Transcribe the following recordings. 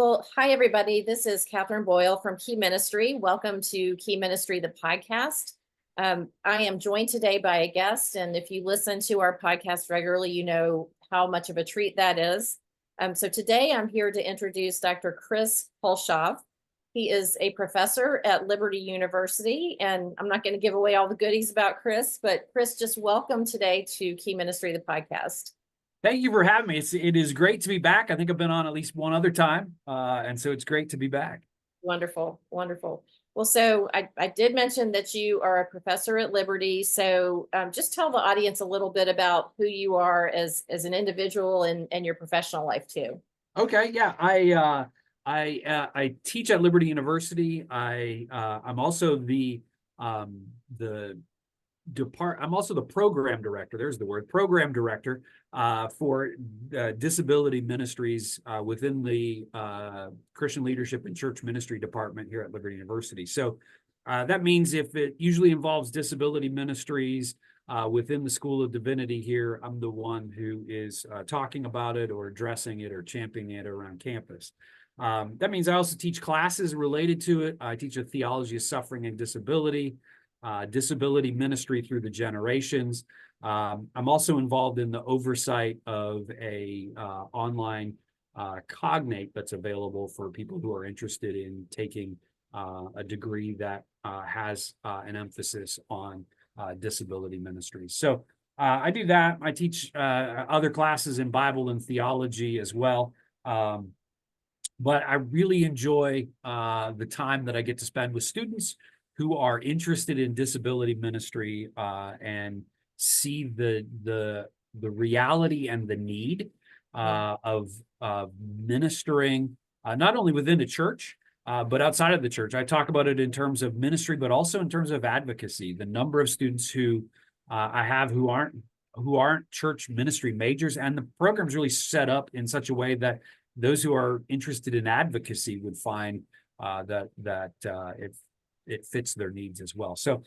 Well, hi, everybody. This is Catherine Boyle from Key Ministry. Welcome to Key Ministry, the podcast. I am joined today by a guest, and if you listen to our podcast regularly, you know how much of a treat that is. So today I'm here to introduce Dr. Chris Hulshof. He is a professor at Liberty University, and I'm not going to give away all the goodies about Chris, but Chris, just welcome today to Key Ministry, the podcast. Thank you for having me. It is great to be back. I think I've been on at least one other time, and so it's great to be back. Wonderful, wonderful. Well, so I did mention that you are a professor at Liberty. So just tell the audience a little bit about who you are as an individual and your professional life too. Okay, yeah, I teach at Liberty University. I'm also I'm also the program director. There's the word, program director for disability ministries within the Christian Leadership and Church Ministry Department here at Liberty University. So that means if it usually involves disability ministries within the School of Divinity here, I'm the one who is talking about it or addressing it or championing it around campus. That means I also teach classes related to it. I teach a theology of suffering and disability, disability ministry through the generations. I'm also involved in the oversight of a online cognate that's available for people who are interested in taking a degree that has an emphasis on disability ministries. So I do that. I teach other classes in Bible and theology as well. But I really enjoy the time that I get to spend with students who are interested in disability ministry and see the reality and the need of ministering not only within the church but outside of the church. I talk about it in terms of ministry, but also in terms of advocacy. The number of students who I have who aren't church ministry majors, and the program's really set up in such a way that those who are interested in advocacy would find that it fits their needs as well. So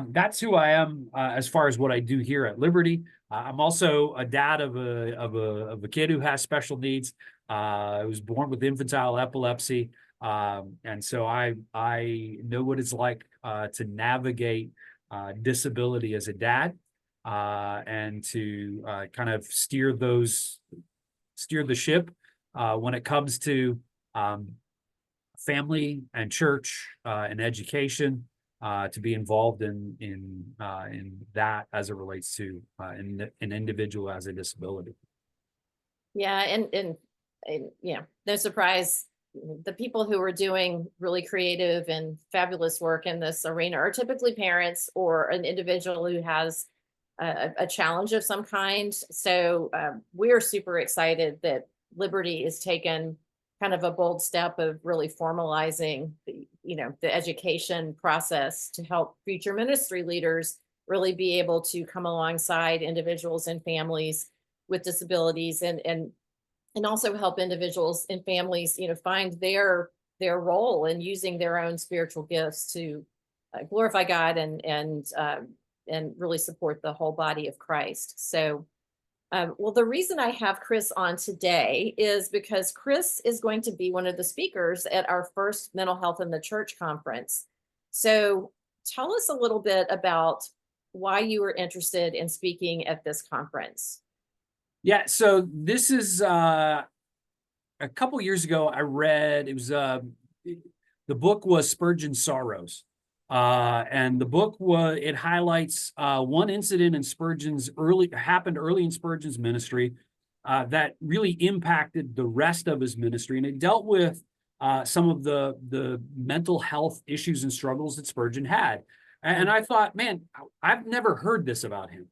that's who I am as far as what I do here at Liberty. I'm also a dad of a kid who has special needs. I was born with infantile epilepsy, and so I know what it's like to navigate disability as a dad and to kind of steer the ship when it comes to family and church and education, to be involved in that as it relates to an individual as a disability. Yeah, and yeah, no surprise, the people who are doing really creative and fabulous work in this arena are typically parents or an individual who has a challenge of some kind. So we're super excited that Liberty is taken kind of a bold step of really formalizing the education process to help future ministry leaders really be able to come alongside individuals and families with disabilities and also help individuals and families find their role in using their own spiritual gifts to glorify God and really support the whole body of Christ. So well, the reason I have Chris on today is because Chris is going to be one of the speakers at our first Mental Health in the Church conference. So tell us a little bit about why you were interested in speaking at this conference. Yeah, so this is a couple years ago. I read the book was Spurgeon's Sorrows. And the book it highlights one incident in happened early in Spurgeon's ministry that really impacted the rest of his ministry, and it dealt with some of the mental health issues and struggles that Spurgeon had. And I thought, man, I've never heard this about him.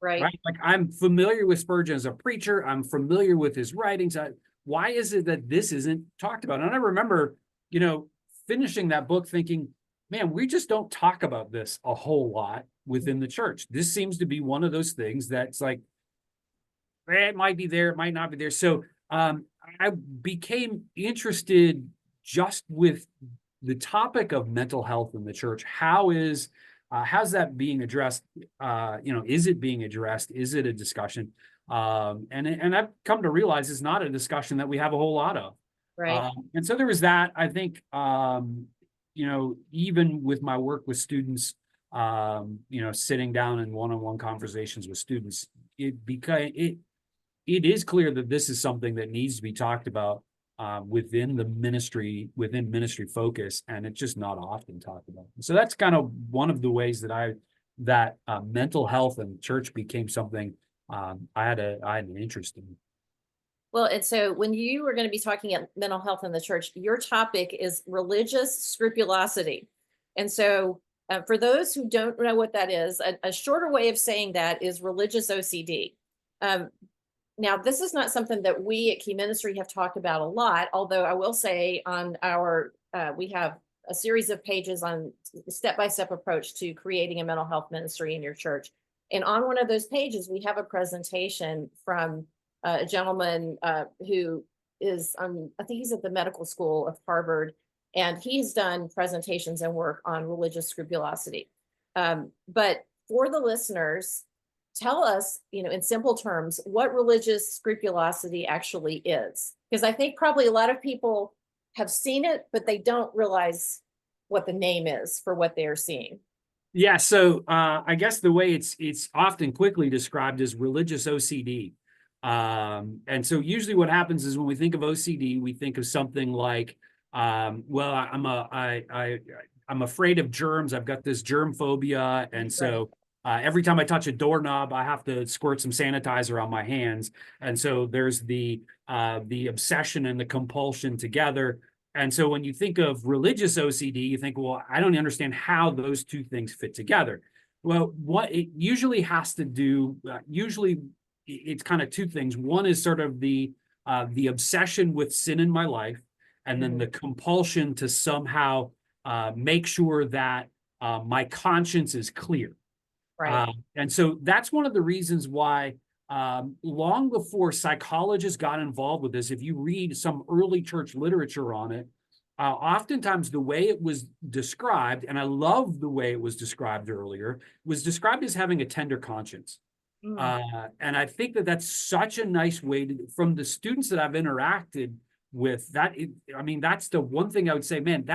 Right. Like, I'm familiar with Spurgeon as a preacher. I'm familiar with his writings. Why is it that this isn't talked about? And I remember, finishing that book thinking, man, we just don't talk about this a whole lot within the church. This seems to be one of those things that's like, it might be there, it might not be there. So I became interested just with the topic of mental health in the church. How's that being addressed? Is it being addressed? Is it a discussion? And I've come to realize it's not a discussion that we have a whole lot of. Right. And so there was that. I think, even with my work with students, sitting down in one-on-one conversations with students, it is clear that this is something that needs to be talked about within ministry focus, and it's just not often talked about. So that's kind of one of the ways that mental health and church became something I had an interest in. Well, and so when you were going to be talking at mental health in the church, your topic is religious scrupulosity. And so for those who don't know what that is, a shorter way of saying that is religious OCD. Now, this is not something that we at Key Ministry have talked about a lot, although I will say on our, we have a series of pages on step-by-step approach to creating a mental health ministry in your church. And on one of those pages, we have a presentation from a gentleman who is, I think he's at the medical school of Harvard, and he's done presentations and work on religious scrupulosity. But for the listeners, tell us, in simple terms, what religious scrupulosity actually is. Because I think probably a lot of people have seen it, but they don't realize what the name is for what they're seeing. Yeah, so I guess the way it's often quickly described as religious OCD. And so usually what happens is when we think of OCD, we think of something like, I'm afraid of germs. I've got this germ phobia, and so every time I touch a doorknob, I have to squirt some sanitizer on my hands. And so there's the obsession and the compulsion together. And so when you think of religious OCD, you think, well, I don't understand how those two things fit together. Well, what it usually has to do, it's kind of two things. One is sort of the obsession with sin in my life, and then the compulsion to somehow make sure that my conscience is clear. Right. And so that's one of the reasons why long before psychologists got involved with this, if you read some early church literature on it, oftentimes the way it was described, and I love the way it was described earlier, was described as having a tender conscience. And I think that that's such a nice way to, from the students that I've interacted with, that's the one thing I would say, man,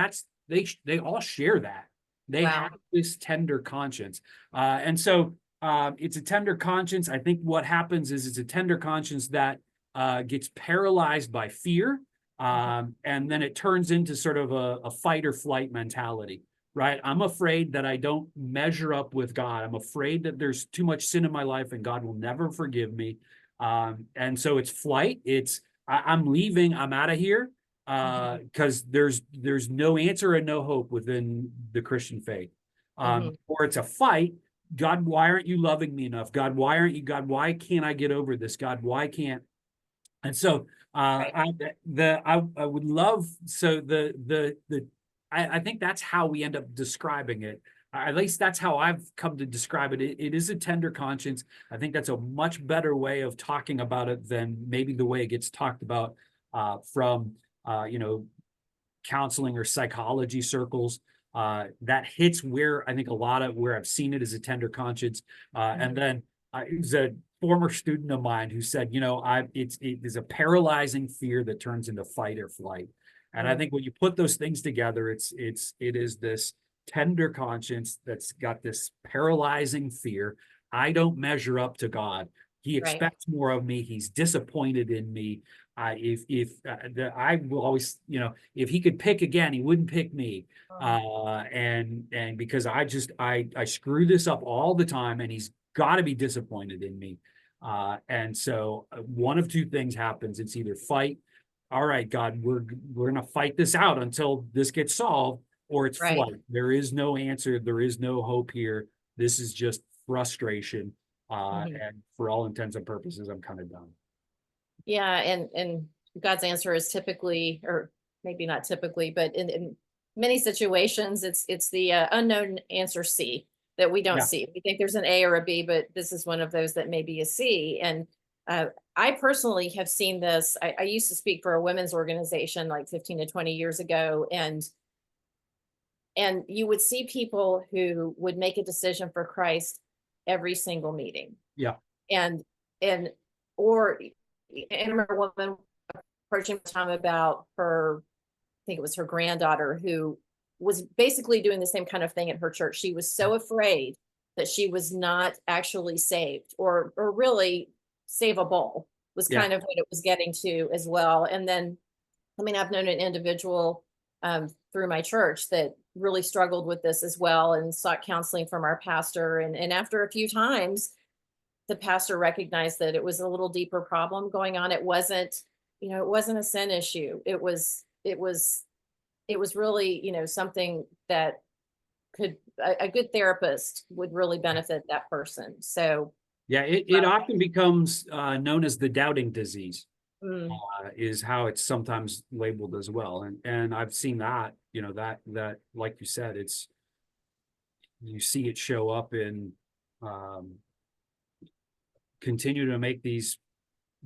they all share that. They have this tender conscience. And so it's a tender conscience. I think what happens is it's a tender conscience that gets paralyzed by fear. And then it turns into sort of a fight or flight mentality, right? I'm afraid that I don't measure up with God. I'm afraid that there's too much sin in my life and God will never forgive me. And so it's flight. I'm leaving. I'm out of here. Because there's no answer and no hope within the Christian faith. Or it's a fight. God, why aren't you loving me enough? God, why can't I get over this? God, why can't? And so I would love, so I think that's how we end up describing it. At least that's how I've come to describe it. It is a tender conscience. I think that's a much better way of talking about it than maybe the way it gets talked about from counseling or psychology circles. That hits where I think a lot of where I've seen it as a tender conscience. And then it was a former student of mine who said, it is a paralyzing fear that turns into fight or flight. And I think when you put those things together, it is this tender conscience that's got this paralyzing fear. I don't measure up to God. He expects more of me. He's disappointed in me. I will always, if he could pick again, he wouldn't pick me. And because I screw this up all the time, and he's got to be disappointed in me. And so one of two things happens. It's either fight. All right, God, we're going to fight this out until this gets solved, or it's flight. There is no answer. There is no hope here. This is just frustration. And for all intents and purposes, I'm kind of done. Yeah, and God's answer is typically, or maybe not typically, but in many situations, it's the unknown answer C that we don't see. We think there's an A or a B, but this is one of those that may be a C. And I personally have seen this. I used to speak for a women's organization like 15 to 20 years ago, and you would see people who would make a decision for Christ every single meeting. Yeah. And I remember a woman approaching Tom about her, I think it was her granddaughter, who was basically doing the same kind of thing at her church. She was so afraid that she was not actually saved or really savable, was Yeah. kind of what it was getting to as well. And then, I mean, I've known an individual through my church that really struggled with this as well and sought counseling from our pastor. And after a few times, the pastor recognized that it was a little deeper problem going on. It wasn't, it wasn't a sin issue. It was really, something that could, a good therapist would really benefit that person. So, Yeah, it often becomes known as the doubting disease, mm, is how it's sometimes labeled as well. And I've seen that, that like you said, you see it show up in continue to make these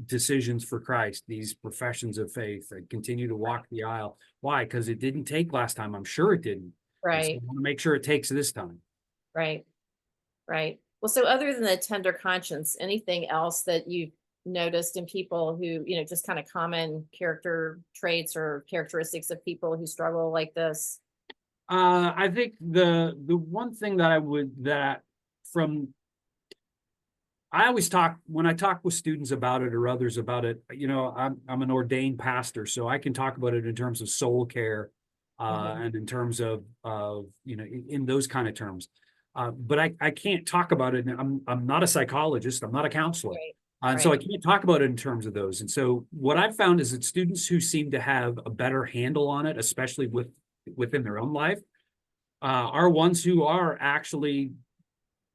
decisions for Christ, these professions of faith, and continue to walk the aisle. Why? Because it didn't take last time. I'm sure it didn't. And so I right, want to make sure it takes this time. right, right. Well, so other than the tender conscience, anything else that you've noticed in people who, just kind of common character traits or characteristics of people who struggle like this? I think the one thing that from I always talk when I talk with students about it or others about it, I'm an ordained pastor, so I can talk about it in terms of soul care, Mhm. and in terms of in those kind of terms. But I can't talk about it. I'm not a psychologist. I'm not a counselor. Right, And so I right. can't talk about it in terms of those. And so what I've found is that students who seem to have a better handle on it, especially within their own life, are ones who are actually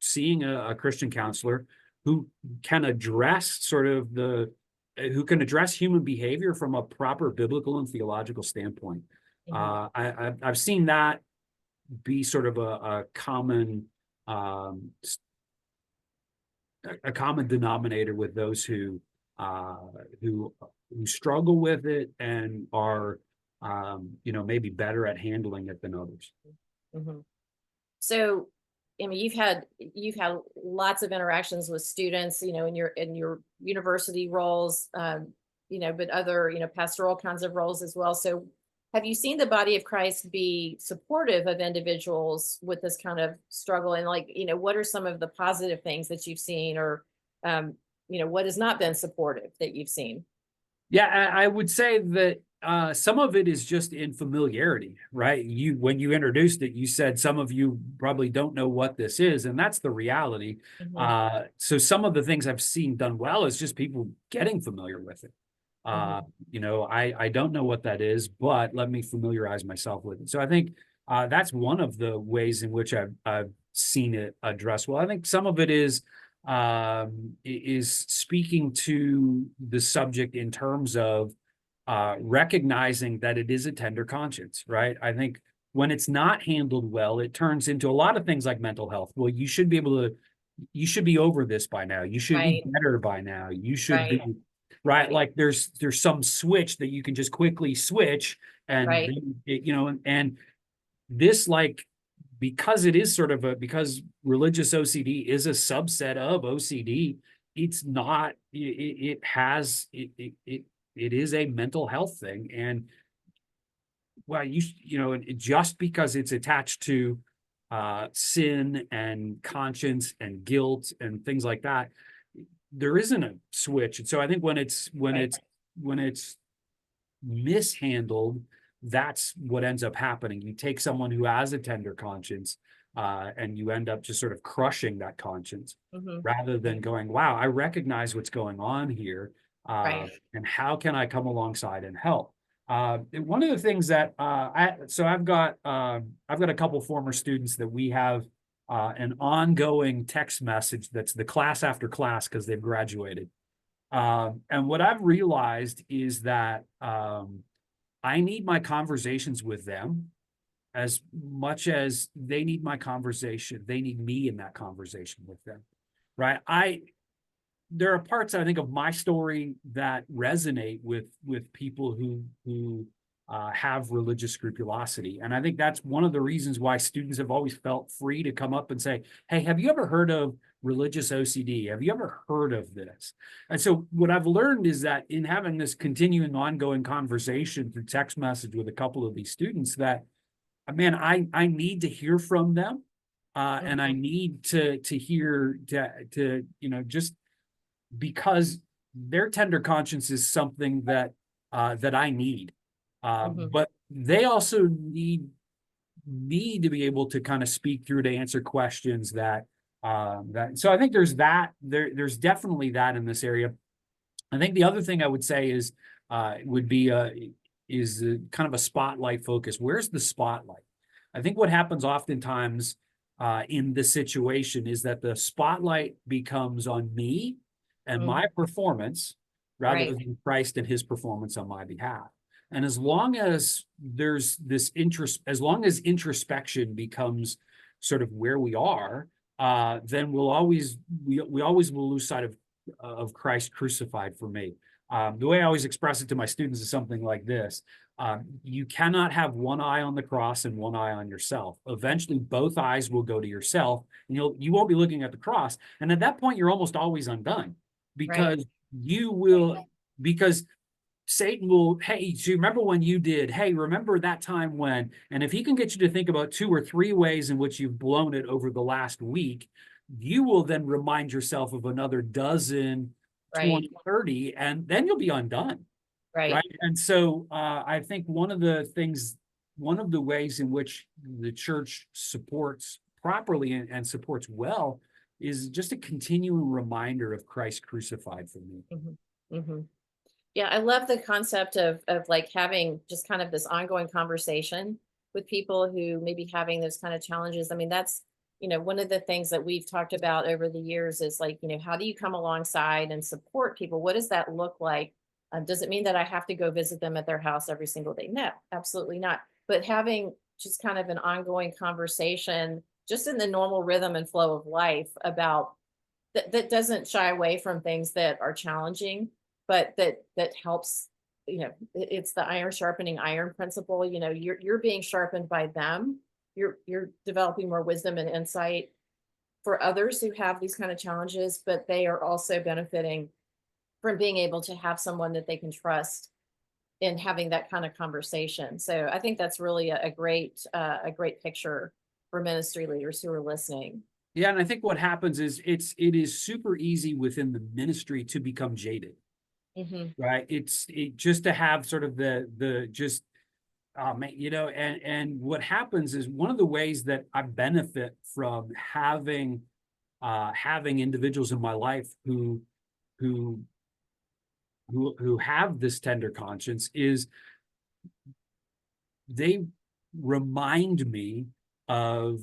seeing a Christian counselor who can address who can address human behavior from a proper biblical and theological standpoint. Mhm. I've seen that be sort of a common um, a common denominator with those uh, who who struggle with it and are maybe better at handling it than others. Mhm. So, I mean, you've had lots of interactions with students, in your university roles, but other, pastoral kinds of roles as well. So, have you seen the body of Christ be supportive of individuals with this kind of struggle? And like, what are some of the positive things that you've seen, or, what has not been supportive that you've seen? Yeah, I would say that some of it is just in familiarity, right? When you introduced it, you said some of you probably don't know what this is, and that's the reality. Hmm. So some of the things I've seen done well is just people getting familiar with it. Uh, Hmm. I don't know what that is, but let me familiarize myself with it. So I think that's one of the ways in which I've seen it addressed well. I think some of it is speaking to the subject in terms of recognizing that it is a tender conscience, right? I think when it's not handled well, it turns into a lot of things like mental health. Well, you should be over this by now. You should be Right, better by now. You should right, be right. right, Like there's some switch that you can just quickly switch, and right, then and this like because it is because religious OCD is a subset of OCD. It's not. It is a mental health thing, and well, just because it's attached to sin and conscience and guilt and things like that, there isn't a switch. And so I think right. when it's mishandled, that's what ends up happening. You take someone who has a tender conscience, and you end up just sort of crushing that conscience Hmm. rather than going, wow, I recognize what's going on here. Right. And how can I come alongside and help? One of the things that I've got a couple former students that we have an ongoing text message that's the class after class because they've graduated. And what I've realized is that I need my conversations with them as much as they need my conversation. They need me in that conversation with them, right? There are parts I think of my story that resonate with people who have religious scrupulosity, and I think that's one of the reasons why students have always felt free to come up and say, "Hey, have you ever heard of religious OCD. Have you ever heard of this? And so what I've learned is that in having this continuing ongoing conversation through text message with a couple of these students, that man, I need to hear from them. And I need to hear to just because their tender conscience is something that that I need. But they also need me to be able to kind of speak through to answer questions that so I think there's there's definitely that in this area. I think the other thing I would say is would be kind of a spotlight focus. Where's the spotlight? I think what happens oftentimes in this situation is that the spotlight becomes on me and my performance rather than Christ and his performance on my behalf. And as long as there's this interest, as long as introspection becomes sort of where we are, then we always will lose sight of Christ crucified for me. The way I always express it to my students is something like this. You cannot have one eye on the cross and one eye on yourself. Eventually, both eyes will go to yourself, and you won't be looking at the cross. And at that point, you're almost always undone because because Satan will, hey, do you remember when you did? Hey, remember that time when? And if he can get you to think about 2 or 3 ways in which you've blown it over the last week, you will then remind yourself of another dozen, 20, 30, and then you'll be undone. Right. And so I think one of the ways in which the church supports properly and supports well is just a continuing reminder of Christ crucified for me. Yeah, I love the concept of like having just kind of this ongoing conversation with people who may be having those kind of challenges. I mean, that's, one of the things that we've talked about over the years is like, how do you come alongside and support people? What does that look like? Does it mean that I have to go visit them at their house every single day? No, absolutely not. But having just kind of an ongoing conversation, just in the normal rhythm and flow of life about that doesn't shy away from things that are challenging, but that helps, it's the iron sharpening iron principle. You're being sharpened by them. You're developing more wisdom and insight for others who have these kind of challenges, but they are also benefiting from being able to have someone that they can trust in having that kind of conversation. So I think that's really a great picture for ministry leaders who are listening. Yeah, and I think what happens is it is super easy within the ministry to become jaded. Right. It's just to have sort of the just, and what happens is one of the ways that I benefit from having individuals in my life who have this tender conscience is they remind me of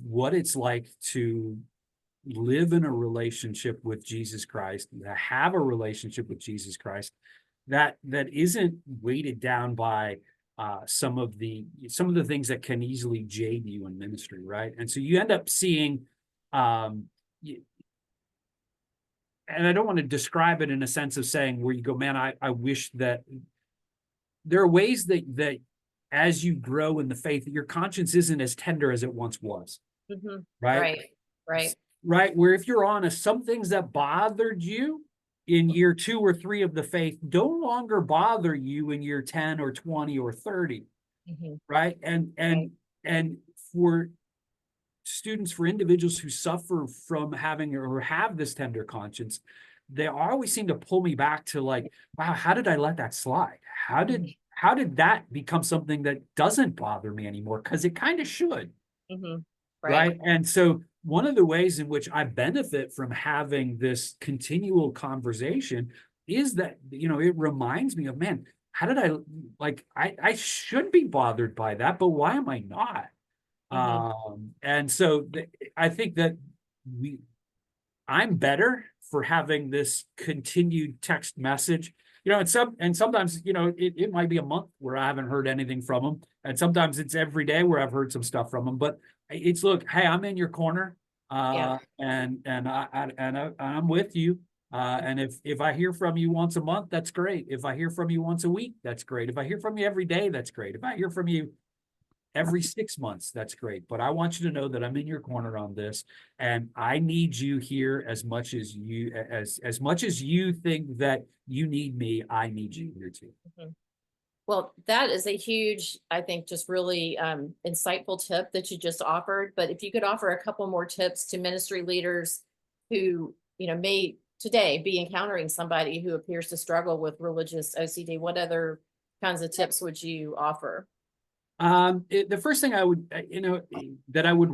what it's like to live in a relationship with Jesus Christ, to have a relationship with Jesus Christ that isn't weighted down by some of the things that can easily jade you in ministry, right? And so you end up seeing, and I don't want to describe it in a sense of saying where you go, man, I wish that there are ways that as you grow in the faith, your conscience isn't as tender as it once was, right? Right. Where if you're honest, some things that bothered you in year 2 or 3 of the faith no longer bother you in year 10 or 20 or 30. Right. And for students, for individuals who suffer from having or have this tender conscience, they always seem to pull me back to like, wow, how did I let that slide? How did that become something that doesn't bother me anymore? Because it kind of should. Right. And so one of the ways in which I benefit from having this continual conversation is that, it reminds me of, man, how did I should be bothered by that, but why am I not? And so I think that I'm better for having this continued text message, and sometimes, it might be a month where I haven't heard anything from them. And sometimes it's every day where I've heard some stuff from them, but it's, look, hey, I'm in your corner. And I'm with you. And if I hear from you once a month, that's great. If I hear from you once a week, that's great. If I hear from you every day, that's great. If I hear from you every 6 months, that's great. But I want you to know that I'm in your corner on this, and I need you here as much as you think that you need me, I need you here too. Mhm. Well, that is a huge, I think, just really insightful tip that you just offered. But if you could offer a couple more tips to ministry leaders who, may today be encountering somebody who appears to struggle with religious OCD, what other kinds of tips would you offer? The first thing I would, that I would,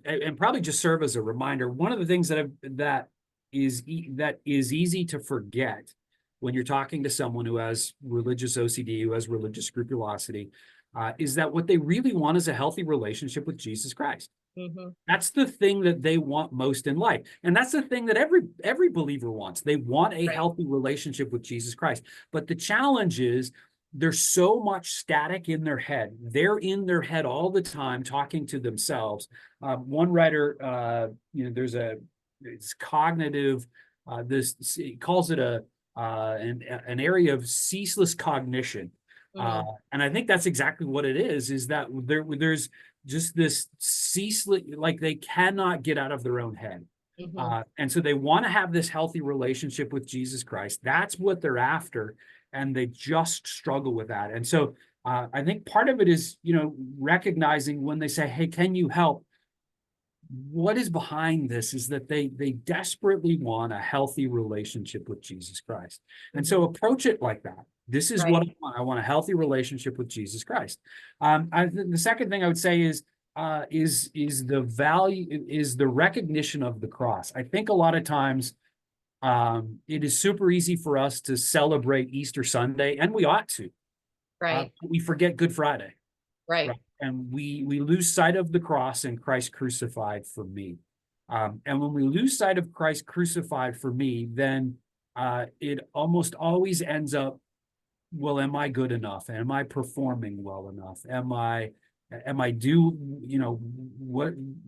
and probably just serve as a reminder, one of the things that is easy to forget when you're talking to someone who has religious OCD, who has religious scrupulosity, is that what they really want is a healthy relationship with Jesus Christ. Mm-hmm. That's the thing that they want most in life. And that's the thing that every believer wants. They want a Right. healthy relationship with Jesus Christ. But the challenge is there's so much static in their head. They're in their head all the time talking to themselves. One writer, it's cognitive, he calls it an area of ceaseless cognition. Mm-hmm. And I think that's exactly what it is that there's just this ceaseless, like they cannot get out of their own head. Mm-hmm. And so they want to have this healthy relationship with Jesus Christ. That's what they're after. And they just struggle with that. And so I think part of it is, recognizing when they say, hey, can you help? What is behind this is that they desperately want a healthy relationship with Jesus Christ. And so approach it like that. This is what Right. I want. I want a healthy relationship with Jesus Christ. The second thing I would say is the value, is the recognition of the cross. I think a lot of times it is super easy for us to celebrate Easter Sunday, and we ought to. Right. We forget Good Friday. Right. Right. And we lose sight of the cross and Christ crucified for me. And when we lose sight of Christ crucified for me, then it almost always ends up, well, am I good enough? Am I performing well enough? Am I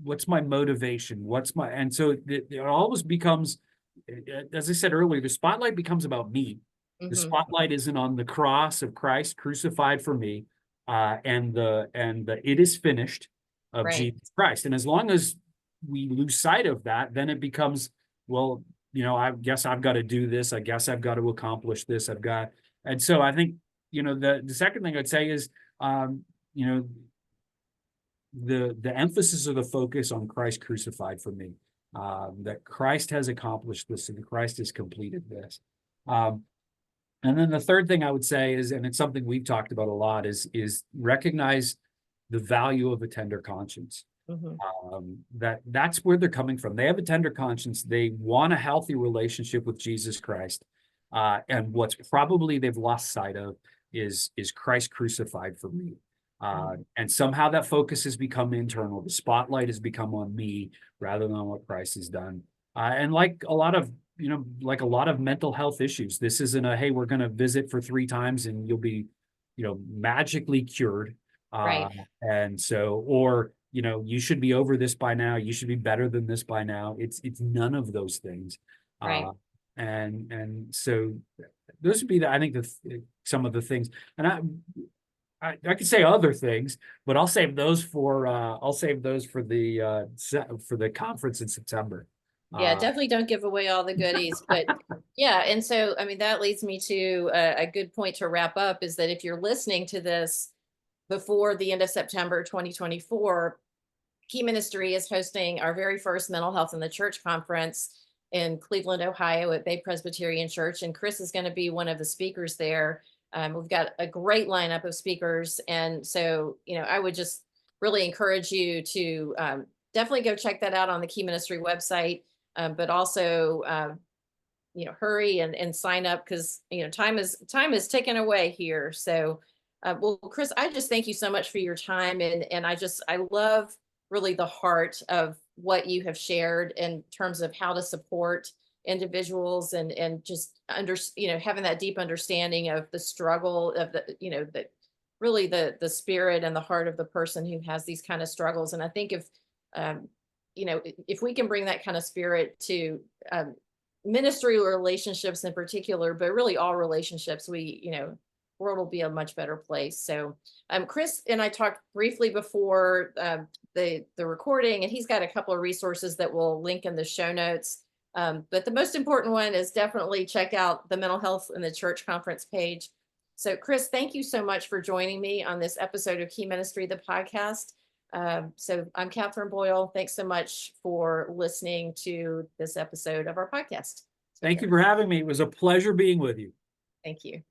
what's my motivation? And so it always becomes, as I said earlier, the spotlight becomes about me. The Mm-hmm. spotlight isn't on the cross of Christ crucified for me, and the it is finished of Right. Jesus Christ. And as long as we lose sight of that, then it becomes, well, I guess I've got to do this. I guess I've got to accomplish this. And so I think, the second thing I'd say is, the emphasis or the focus on Christ crucified for me, that Christ has accomplished this and Christ has completed this. And then the third thing I would say is, and it's something we've talked about a lot, is recognize the value of a tender conscience. Mm-hmm. That's where they're coming from. They have a tender conscience. They want a healthy relationship with Jesus Christ. And what's probably they've lost sight of is Christ crucified for me. And somehow that focus has become internal. The spotlight has become on me rather than on what Christ has done. And like a lot of mental health issues, this isn't a, hey, we're going to visit for 3 times and you'll be, magically cured. Right. And so, or, you should be over this by now. You should be better than this by now. It's none of those things. Right. And so those would be I think some of the things. And I could say other things, but I'll save those for the conference in September. Yeah, definitely don't give away all the goodies, but yeah. And so, I mean, that leads me to a good point to wrap up, is that if you're listening to this before the end of September 2024, Key Ministry is hosting our very first Mental Health in the Church conference in Cleveland, Ohio at Bay Presbyterian Church. And Chris is going to be one of the speakers there. We've got a great lineup of speakers. And so, I would just really encourage you to definitely go check that out on the Key Ministry website, but also, hurry and sign up, because, time is ticking away here. So, well, Chris, I just thank you so much for your time. And I love really the heart of what you have shared in terms of how to support individuals and just having that deep understanding of the struggle of the really the spirit and the heart of the person who has these kind of struggles. And I think if we can bring that kind of spirit to ministry relationships in particular, but really all relationships, we world will be a much better place. So Chris and I talked briefly before the recording, and he's got a couple of resources that we'll link in the show notes. But the most important one is definitely check out the Mental Health in the Church conference page. So Chris, thank you so much for joining me on this episode of Key Ministry, the podcast. So I'm Catherine Boyle. Thanks so much for listening to this episode of our podcast. Thank you for having me. It was a pleasure being with you. Thank you.